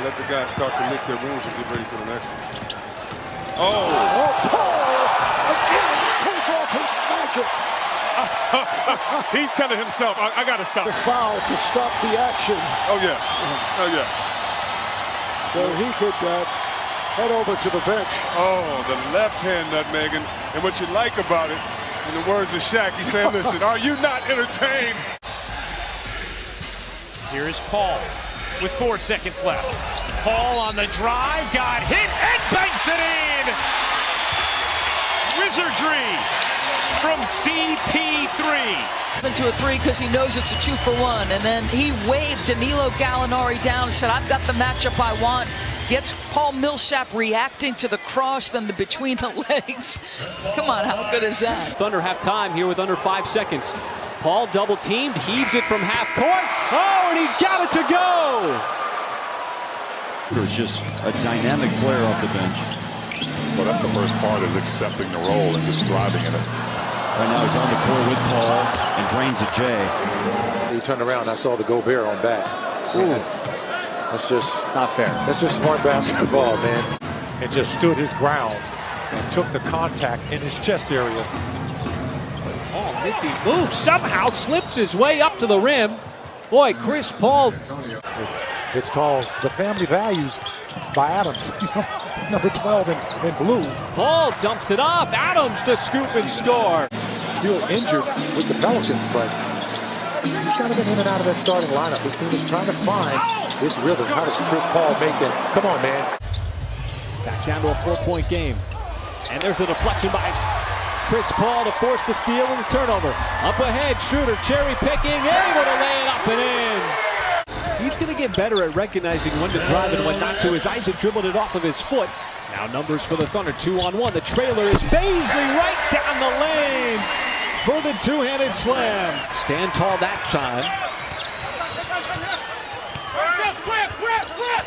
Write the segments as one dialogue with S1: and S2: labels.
S1: and let the guys start to lick their wounds and get ready for the next one.
S2: Again, pulls off his magic.
S3: He's telling himself, I got to stop.
S2: The foul to stop the action.
S3: Oh, yeah. Oh, yeah.
S2: So he could head over to the bench.
S3: Oh, the left hand nutmegging. And what you like about it, in the words of Shaq, he said, listen, are you not entertained?
S4: Here is Paul with 4 seconds left. Paul on the drive, got hit and banks it in! Wizardry from CP3.
S5: Into a three because he knows it's a 2-for-1, and then he waved Danilo Gallinari down and said, I've got the matchup I want. Gets Paul Millsap reacting to the cross, then the between the legs. Come on, how good is that?
S6: Thunder have time here with under 5 seconds. Paul double teamed, heaves it from half court. Oh, and he got it to go!
S7: It's just a dynamic player off the bench.
S8: Well, that's the first part, is accepting the role and just thriving in it.
S7: Right now he's on the court with Paul and drains a J.
S9: He turned around, I saw the Gobert on back. Ooh. That's just
S6: not fair.
S9: That's just smart basketball, man. And just stood his ground and took the contact in his chest area.
S6: Oh, nifty move. Somehow slips his way up to the rim. Boy, Chris Paul.
S9: It's called The Family Values by Adams. Number 12 in blue.
S6: Paul dumps it off. Adams to scoop and score.
S9: Still injured with the Pelicans, but he's kind of been in and out of that starting lineup. This team is trying to find this rhythm. How does Chris Paul make that? Come on, man.
S6: Back down to a 4-point game. And there's the deflection by Chris Paul to force the steal and the turnover. Up ahead, Schroeder cherry picking, able to lay it up and in. He's going to get better at recognizing when to drive and when not to, as Isaac dribbled it off of his foot. Now numbers for the Thunder, 2-on-1. The trailer is Baisley right down the lane for the two-handed slam. Stand tall that time.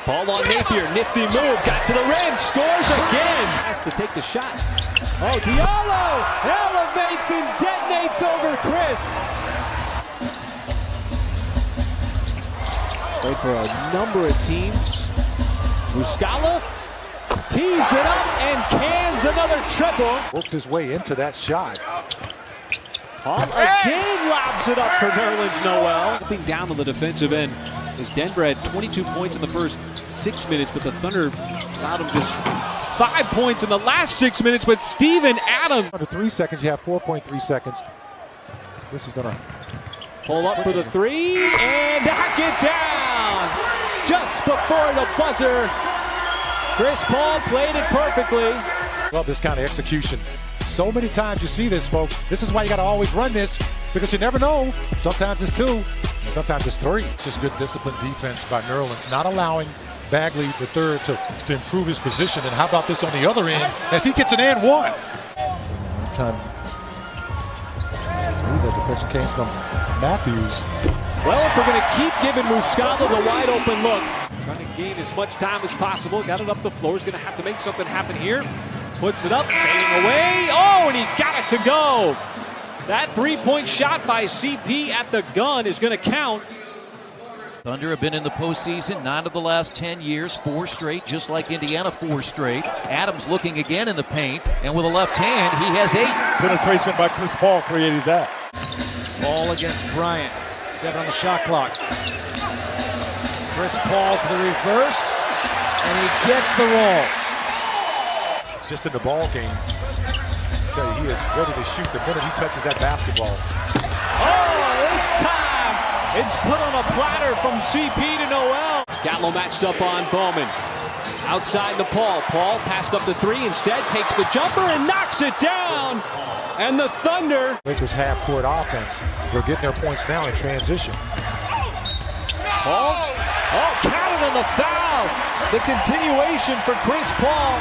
S6: Paul on Napier, nifty move, got to the rim, scores again. Has to take the shot. Oh, Diallo elevates and detonates over Chris. Played for a number of teams. Muscala tees it up and cans another triple.
S9: Worked his way into that shot.
S6: Paul again lobs it up for Nerlens Noel. Jumping down on the defensive end as Denver had 22 points in the first 6 minutes, but the Thunder allowed him just 5 points in the last 6 minutes. But Steven Adams.
S9: Under 3 seconds, you have 4.3 seconds. This is gonna
S6: pull up for the three and knock it down. Just before the buzzer, Chris Paul played it perfectly.
S9: Love this kind of execution. So many times you see this, folks. This is why you got to always run this, because you never know. Sometimes it's 2, and sometimes it's 3. It's just good disciplined defense by Nerlens, not allowing Bagley III to improve his position. And how about this on the other end as he gets an and one? Time. That deflection came from Matthews.
S6: Well, if they're going to keep giving Muscala the wide open look, trying to gain as much time as possible, got it up the floor, is going to have to make something happen here. Puts it up, fading away. Oh, and he got it to go. That 3-point shot by CP at the gun is going to count.
S10: Thunder have been in the postseason 9 of the last 10 years, 4 straight, just like Indiana, 4 straight. Adams looking again in the paint, and with a left hand, he has 8.
S3: Penetration by Chris Paul created that.
S4: Paul against Bryant. 7 on the shot clock. Chris Paul to the reverse, and he gets the roll.
S9: Just in the ball game, I tell you, he is ready to shoot the minute he touches that basketball.
S6: Oh, this time it's put on a platter from CP to Noel. Gallo matched up on Bowman. Outside to Paul. Paul passed up the 3, instead takes the jumper and knocks it down. And the Thunder.
S9: Lakers half-court offense. They're getting their points now in transition.
S6: Paul. Oh, counted on the foul. The continuation for Chris Paul.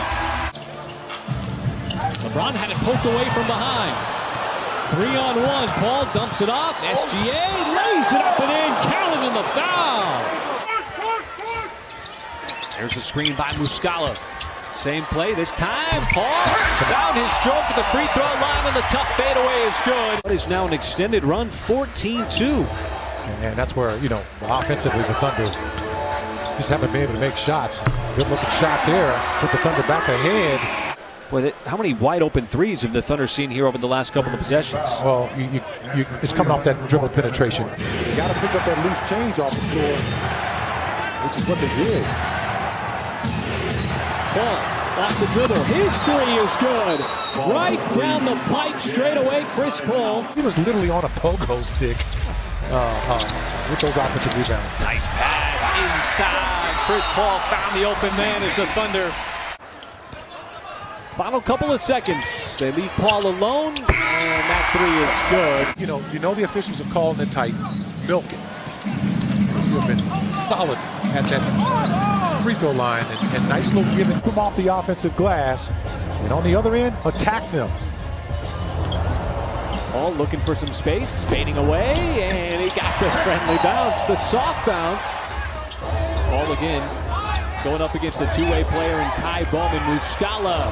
S6: LeBron had it poked away from behind. 3-on-1. Paul dumps it off. SGA lays it up and in. Counted on the foul. There's a screen by Muscala. Same play this time. Paul found his stroke at the free throw line, and the tough fadeaway is good. It is now an extended run, 14-2.
S9: And that's where, offensively the Thunder Just haven't been able to make shots. Good looking shot there. Put the Thunder back ahead.
S6: Boy, how many wide open threes have the Thunder seen here over the last couple of possessions?
S9: Well, it's coming off that dribble penetration.
S2: You got to pick up that loose change off the floor, which is what they did.
S6: Paul off the dribble. His three is good. Right down the pipe straight away, Chris Paul.
S9: He was literally on a pogo stick with those offensive rebounds.
S6: Nice pass inside. Chris Paul found the open man as the Thunder. Final couple of seconds. They leave Paul alone, and that three is good.
S9: You know the officials are calling it tight. Milk it. You have been solid at that free throw line, and nice little giving them off the offensive glass. And on the other end, attack them.
S6: Paul looking for some space, fading away, and he got the friendly bounce, the soft bounce. Paul again. Going up against the two-way player in Kai Bowman, Muscala.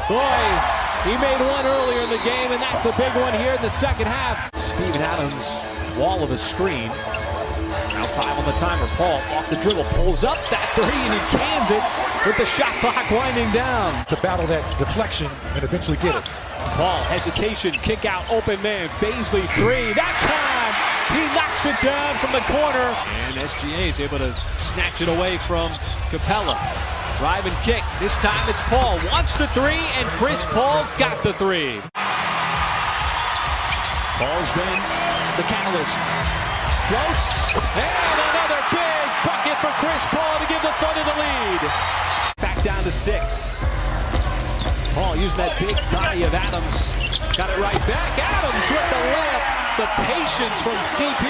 S6: Boy, he made one earlier in the game, and that's a big one here in the second half. Steven Adams, wall of a screen. Now 5 on the timer. Paul off the dribble, pulls up that three, and he cans it with the shot clock winding down.
S9: To battle that deflection and eventually get it.
S6: Paul, hesitation, kick out, open man, Baisley three. That time, he knocks it down from the corner. And SGA is able to snatch it away from Capella. Drive and kick. This time it's Paul. Wants the three, and Chris Paul got the three. Paul's been the catalyst. Floats, and another big bucket for Chris Paul to give the Thunder the lead. Back down to 6. Paul using that big body of Adams. Got it right back. Adams with the layup. The patience from CP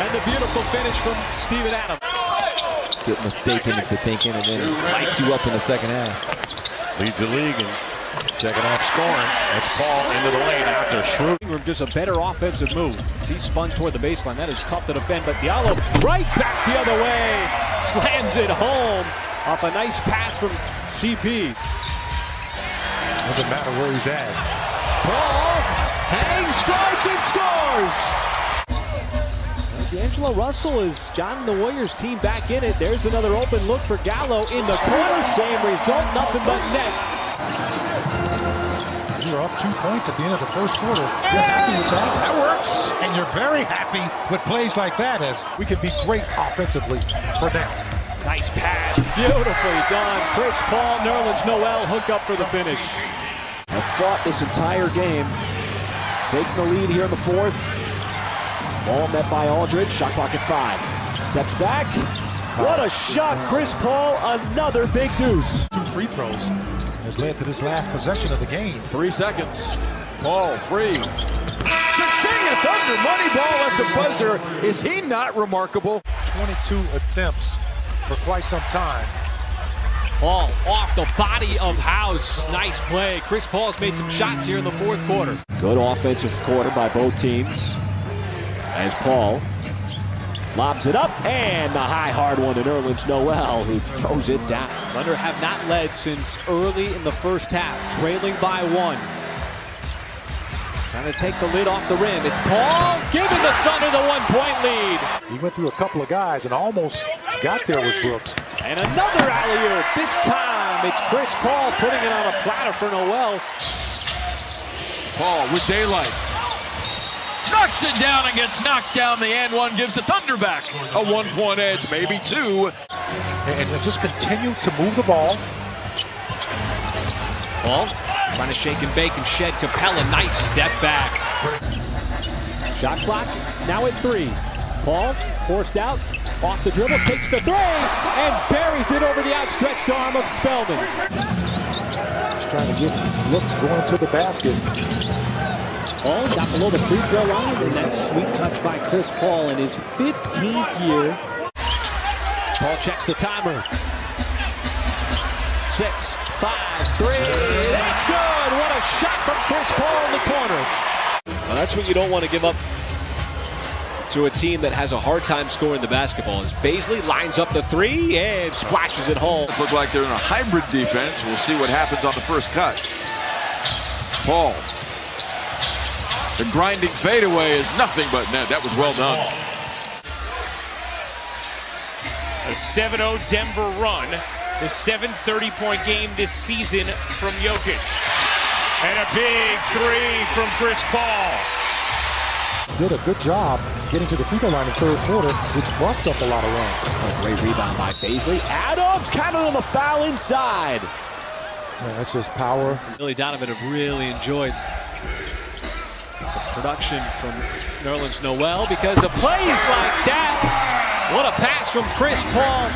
S6: and the beautiful finish from Steven Adams.
S11: Get mistaken into thinking and then lights you up in the second half.
S12: Leads the league in second half scoring. That's Paul into the lane after Schroeder.
S6: Just a better offensive move. He spun toward the baseline. That is tough to defend, but Diallo right back the other way. Slams it home off a nice pass from CP.
S9: Doesn't matter where he's at.
S6: Paul hangs, strikes, and scores. D'Angelo Russell has gotten the Warriors team back in it. There's another open look for Gallo in the corner. Same result, nothing but net.
S9: You're up 2 points at the end of the first quarter. You're happy with that? That works. And you're very happy with plays like that, as we can be great offensively for now.
S6: Nice pass, beautifully done. Chris Paul, Nerlens Noel hook up for the finish.
S11: Have fought this entire game. Taking the lead here in the fourth. Ball met by Aldridge. Shot clock at 5. Steps back. What a shot, Chris Paul. Another big deuce.
S9: 2 free throws has led to this last possession of the game.
S12: 3 seconds. Paul free.
S2: Cha-ching, a Thunder money ball at the buzzer. Is he not remarkable?
S9: 22 attempts for quite some time.
S6: Paul off the body of House. Nice play. Chris Paul's made some shots here in the fourth quarter.
S11: Good offensive quarter by both teams. As Paul lobs it up, and the high hard one to Nerlens Noel, who throws it down.
S6: Thunder have not led since early in the first half, trailing by 1. Trying to take the lid off the rim. It's Paul giving the Thunder the 1-point lead.
S9: He went through a couple of guys and almost got there was Brooks.
S6: And another alley-oop. This time it's Chris Paul putting it on a platter for Noel.
S12: Paul with daylight. Knocks it down and gets knocked down. The and one gives the Thunder back a 1-point edge, maybe 2.
S9: And just continue to move the ball.
S6: Paul trying to shake and bake and shed Capella. Nice step back. Shot clock now at 3. Paul forced out, off the dribble, takes the 3, and buries it over the outstretched arm of Spellman.
S2: Just trying to get looks going to the basket.
S6: Paul got below the free throw line, and that sweet touch by Chris Paul in his 15th year. Paul checks the timer. 6, 5, 3. That's good. What a shot from Chris Paul in the corner.
S13: Now that's what you don't want to give up to a team that has a hard time scoring the basketball. As Baisley lines up the 3 and splashes it home.
S12: Looks like they're in a hybrid defense. We'll see what happens on the first cut. Paul. The grinding fadeaway is nothing but net. That was well done.
S14: 7-0 Denver run. The 730-point game this season from Jokic. And a big three from Chris Paul.
S9: Did a good job getting to the free throw line in the third quarter, which bust up a lot of runs.
S11: A great rebound by Bazley. Adams counted on the foul inside.
S9: Man, that's just power.
S13: Billy Donovan have really enjoyed the production from Nerlens Noel because of plays like that. What a pass from Chris Paul.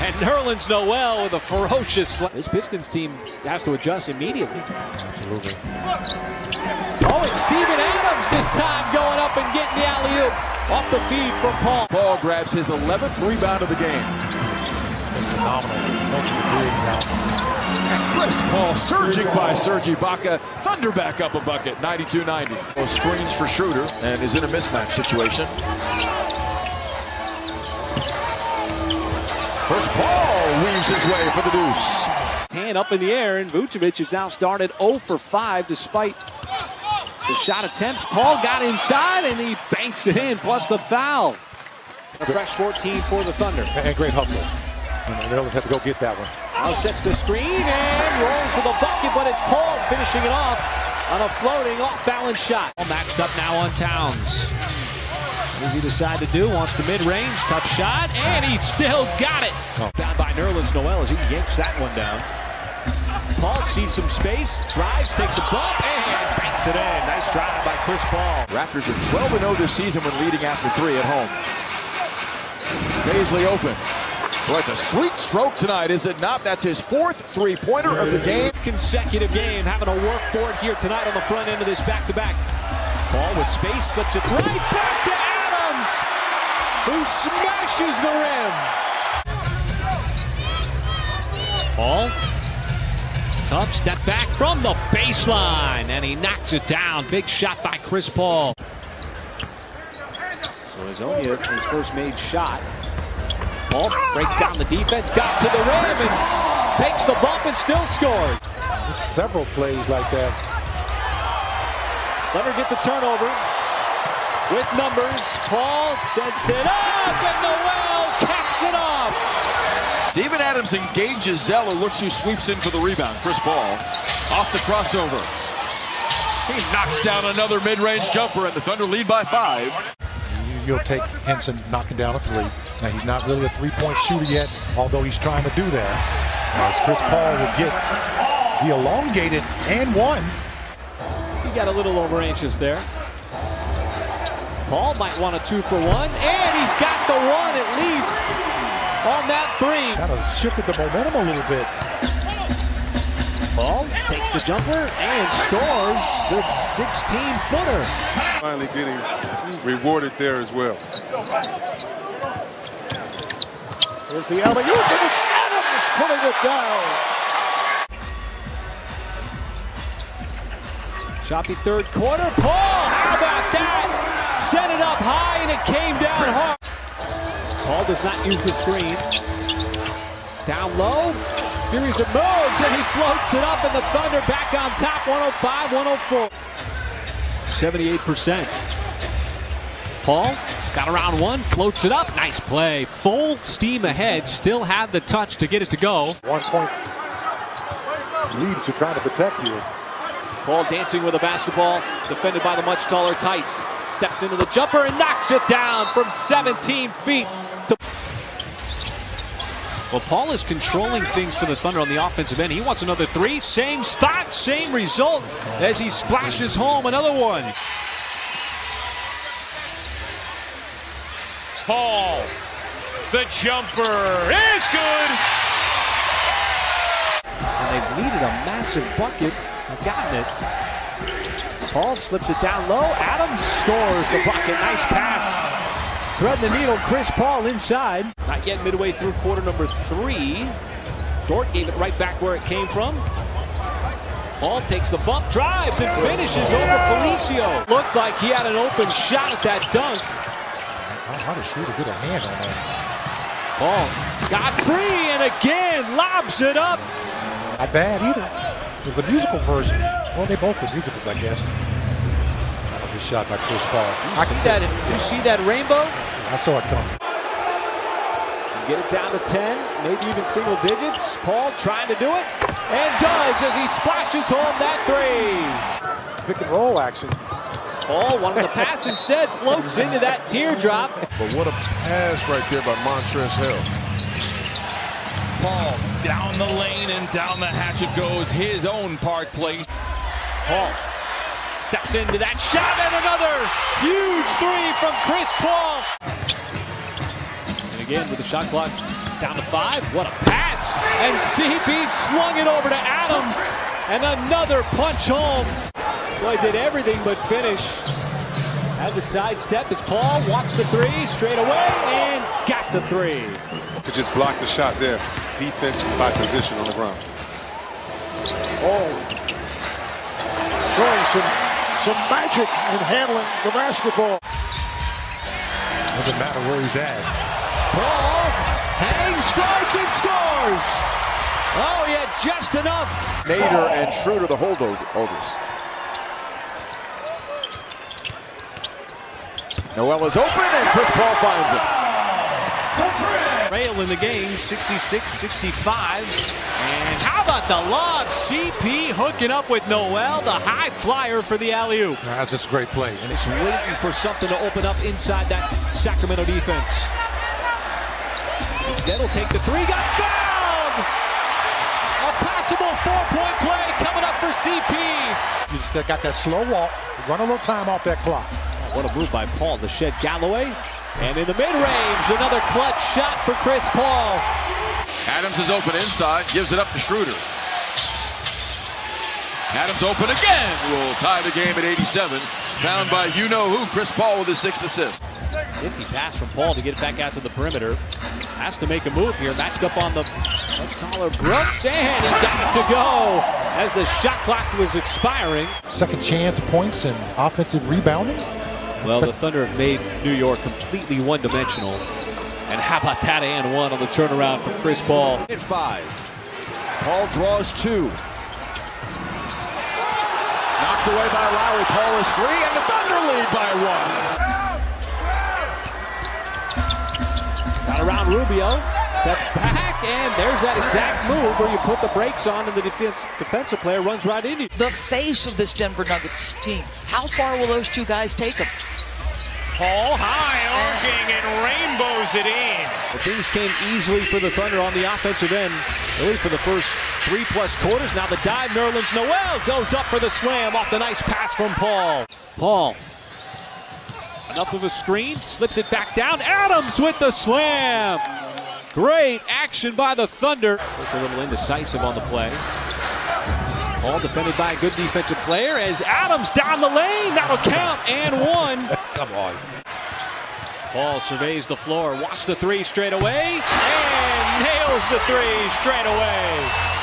S13: And Nerlens Noel with a ferocious slap. This Pistons team has to adjust immediately.
S9: Absolutely.
S6: Oh, it's Steven Adams this time going up and getting the alley-oop off the feed from Paul.
S2: Paul grabs his 11th rebound of the game.
S9: Phenomenal.
S2: And Chris Paul surging by Serge Ibaka. Thunder back up a bucket, 92-90. Those screens for Schroeder and is in a mismatch situation. Chris Paul weaves his way for the deuce.
S6: Hand up in the air, and Vucevic has now started 0 for 5 despite the shot attempts. Paul got inside, and he banks it in, plus the foul.
S11: A fresh 14 for the Thunder.
S9: And great hustle. And Nerlens had to go get that one.
S6: Now sets the screen and rolls to the bucket, but it's Paul finishing it off on a floating off-balance shot. All matched up now on Towns. What does he decide to do? Wants the mid-range, tough shot, and he still got it.
S11: Down by Nerlens Noel as he yanks that one down.
S6: Paul sees some space, drives, takes a bump, and banks it in. Nice drive by Chris Paul.
S2: Raptors are 12-0 this season when leading after 3 at home. Bazley open. Boy, it's a sweet stroke tonight, is it not? That's his 4th three-pointer of the game.
S6: Consecutive game, having to work for it here tonight on the front end of this back-to-back. Paul with space, slips it right back to Adams, who smashes the rim. Paul, tough step back from the baseline, and he knocks it down. Big shot by Chris Paul.
S11: So Hezonja, his first made shot. Paul breaks down the defense, got to the rim, and takes the bump and still scores.
S9: There's several plays like that.
S6: Thunder get the turnover with numbers. Paul sets it up, and Noel caps it off.
S2: Steven Adams engages Zeller, looks who sweeps in for the rebound. Chris Paul off the crossover. He knocks down another mid-range jumper, and the Thunder lead by 5.
S9: You'll take Henson knocking down a 3. Now, he's not really a three-point shooter yet, although he's trying to do that. As Chris Paul will get the elongated and one.
S6: He got a little over-anxious there. Paul might want a 2 for 1, and he's got the 1 at least on that 3.
S9: Kind of shifted the momentum a little bit.
S6: Paul takes the jumper and scores the 16-footer.
S3: Finally getting rewarded there as well.
S6: There's the alley-oop, and it's Adams putting it down. Choppy third quarter. Paul, how about that? Set it up high, and it came down hard. Paul does not use the screen. Down low, series of moves, and he floats it up, and the Thunder back on top, 105-104. 78%. Paul got around one, floats it up, nice play. Full steam ahead, still have the touch to get it to go.
S9: 1 point lead to trying to protect you.
S6: Paul dancing with a basketball, defended by the much taller Tice. Steps into the jumper and knocks it down from 17 feet. Well, Paul is controlling things for the Thunder on the offensive end. He wants another 3. Same spot, same result as he splashes home another one.
S14: Paul, the jumper is good.
S6: And they've needed a massive bucket and gotten it. Paul slips it down low. Adams scores the bucket. Nice pass. Threading the needle, Chris Paul inside. Not yet midway through quarter number 3. Dort gave it right back where it came from. Paul takes the bump, drives, and finishes over Felicio. Looked like he had an open shot at that dunk.
S9: How does Schroeder get a hand on that?
S6: Paul got free and again lobs it up.
S9: Not bad either. It was a musical version. Well, they both were musicals, I guess. Good shot by Chris Paul.
S6: You see that rainbow?
S9: I saw it coming.
S6: Get it down to 10, maybe even single digits. Paul trying to do it, and does as he splashes home that three.
S9: Pick and roll action.
S6: Paul wanted the pass instead, floats into that teardrop.
S1: But what a pass right there by Montrezl Harrell.
S2: Paul down the lane and down the hatch it goes. His own Park Place.
S6: Paul steps into that shot, and another huge three from Chris Paul. And again with the shot clock down to 5. What a pass! And CP slung it over to Adams, and another punch home. Boy, did everything but finish. Had the sidestep as Paul wants the 3 straight away and got the 3.
S3: To just block the shot there. Defense by position on the ground.
S9: Showing some magic in handling the basketball. Doesn't matter where he's at.
S6: Paul hangs, strikes, and scores. Oh, yeah, just enough.
S11: Nader and Schroeder, the holdovers. Noel is open, and Chris Paul finds it.
S13: Rail in the game, 66-65. And how about the lob? CP hooking up with Noel, the high flyer for the alley-oop.
S9: That's just a great play.
S6: And he's waiting for something to open up inside that Sacramento defense. Instead, he'll take the 3. Got fouled! A possible 4-point play coming up for CP.
S9: You just got that slow walk. Run a little time off that clock.
S6: What a move by Paul to shed Galloway. And in the mid-range, another clutch shot for Chris Paul.
S2: Adams is open inside, gives it up to Schroeder. Adams open again. Will tie the game at 87. Found by you-know-who, Chris Paul with his 6th assist.
S6: Nifty pass from Paul to get it back out to the perimeter. Has to make a move here. Matched up on the much taller Brooks, and he got it to go as the shot clock was expiring.
S9: Second chance points and offensive rebounding.
S6: Well, the Thunder have made New York completely one-dimensional. And how about that and 1 on the turnaround from Chris Paul?
S7: At 5. Paul draws 2. Knocked away by Lowry. Paul is 3, and the Thunder lead by 1.
S6: Got around Rubio. Steps back, and there's that exact move where you put the brakes on and the defensive player runs right into you.
S5: The face of this Denver Nuggets team. How far will those 2 guys take them?
S14: Paul high arcing and rainbows it in.
S6: But things came easily for the Thunder on the offensive end, really for the first 3+ quarters. Now the dive, Nerlens Noel goes up for the slam off the nice pass from Paul. Paul, enough of a screen, slips it back down. Adams with the slam. Great action by the Thunder. Look a little indecisive on the play. Paul defended by a good defensive player as Adams down the lane. That'll count and 1.
S9: Come on.
S6: Paul surveys the floor, wants the 3 straight away, and nails the 3 straight away.